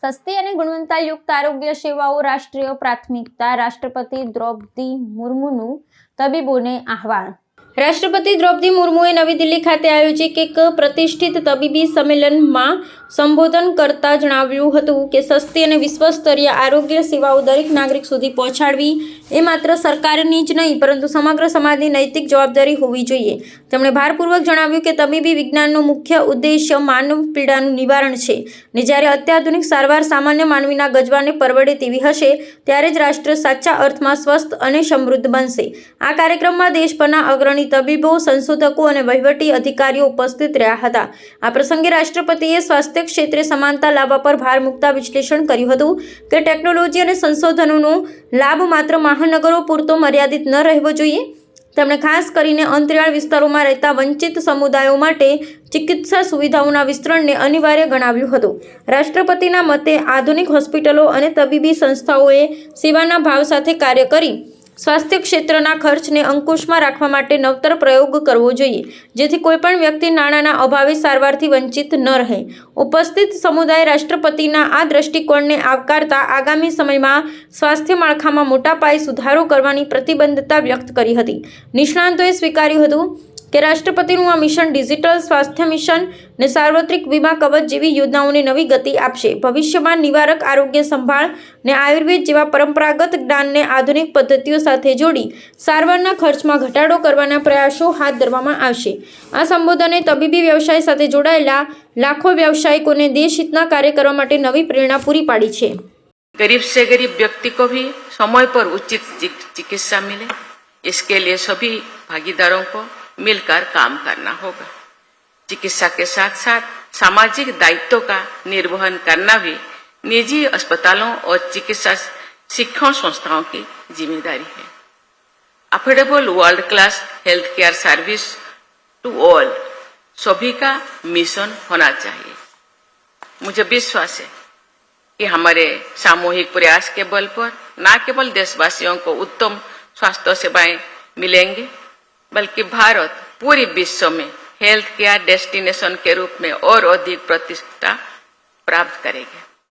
સસ્તી અને ગુણવત્તાયુક્ત આરોગ્ય સેવાઓ રાષ્ટ્રીય પ્રાથમિકતા. રાષ્ટ્રપતિ દ્રૌપદી મુર્મુનું તબીબોને આહવાન. રાષ્ટ્રપતિ દ્રૌપદી મુર્મુએ નવી દિલ્હી ખાતે આયોજિત એક પ્રતિષ્ઠિત તબીબી સંમેલનમાં સંબોધન કરતા જણાવ્યું હતું કે સસ્તી અને વિશ્વસ્તરીય આરોગ્ય સેવાઓ દરેક નાગરિક સુધી પહોંચાડવી એ માત્ર સરકારની જ નહીં પરંતુ સમગ્ર સમાજની નૈતિક જવાબદારી હોવી જોઈએ. તેમણે ભારપૂર્વક જણાવ્યું કે તબીબી વિજ્ઞાનનો મુખ્ય ઉદ્દેશ્ય માનવ પીડાનું નિવારણ છે ને જ્યારે અત્યાધુનિક સારવાર સામાન્ય માનવીના ગજવાને પરવડે તેવી હશે ત્યારે જ રાષ્ટ્ર સાચા અર્થમાં સ્વસ્થ અને સમૃદ્ધ બનશે. આ કાર્યક્રમમાં દેશભરના અગ્રણી તબીબો, સંશોધકો અને વહીવટી અધિકારીઓ ઉપસ્થિત રહ્યા હતા. આ પ્રસંગે રાષ્ટ્રપતિએ સ્વાસ્થ્ય ક્ષેત્રે સમાનતા લાવવા પર ભાર મૂકતા વિશ્લેષણ કર્યું હતું કે ટેકનોલોજી અને સંશોધનોનો લાભ માત્ર મહાનગરો પૂરતો મર્યાદિત ન રહેવો જોઈએ. તેમણે ખાસ કરીને અંતરિયાળ વિસ્તારોમાં રહેતા વંચિત સમુદાયો માટે ચિકિત્સા સુવિધાઓના વિસ્તરણને અનિવાર્ય ગણાવ્યું હતું. રાષ્ટ્રપતિના મતે આધુનિક હોસ્પિટલો અને તબીબી સંસ્થાઓએ સેવાના ભાવ સાથે કાર્ય કરી સ્વાસ્થ્ય ક્ષેત્રના ખર્ચને અંકુશમાં રાખવા માટે નવતર પ્રયોગ કરવો જોઈએ જેથી કોઈપણ વ્યક્તિ નાણાંના અભાવે સારવારથી વંચિત ન રહે. ઉપસ્થિત સમુદાય રાષ્ટ્રપતિના આ દ્રષ્ટિકોણને આવકારતા આગામી સમયમાં સ્વાસ્થ્ય માળખામાં મોટા પાયે સુધારો કરવાની પ્રતિબદ્ધતા વ્યક્ત કરી હતી. નિષ્ણાંતોએ સ્વીકાર્યું હતું કે રાષ્ટ્રપતિનું આ મિશન ડિજિટલ સ્વાસ્થ્ય મિશન ને સાર્વત્રિક વીમા કવચ જેવી યોજનાઓને નવી ગતિ આપશે. ભવિષ્યમાં નિવારક આરોગ્ય સંભાળ ને આયુર્વેદ જેવા પરંપરાગત જ્ઞાનને આધુનિક પદ્ધતિઓ સાથે જોડી સારવારના ખર્ચમાં ઘટાડો કરવાના પ્રયાસો હાથ ધરવામાં આવશે. આ સંબોધને તબીબી વ્યવસાય સાથે જોડાયેલા લાખો વ્યવસાયિકોને દેશહિતના કાર્ય કરવા માટે નવી પ્રેરણા પૂરી પાડી છે. गरीब से गरीब व्यक्ति को भी समय पर उचित चिकित्सा मिले, इसके लिए सभी भागीदारों को मिलकर काम करना होगा. चिकित्सा के साथ साथ सामाजिक दायित्व का निर्वहन करना भी निजी अस्पतालों और चिकित्सा शिक्षण संस्थाओं की जिम्मेदारी है. Affordable world class health care service to all सभी का मिशन होना चाहिए. मुझे विश्वास है कि हमारे सामूहिक प्रयास के बल पर न केवल देशवासियों को उत्तम स्वास्थ्य सेवाएं मिलेंगे बल्कि भारत पूरे विश्व में हेल्थ केयर डेस्टिनेशन के रूप में और अधिक प्रतिष्ठा प्राप्त करेगा.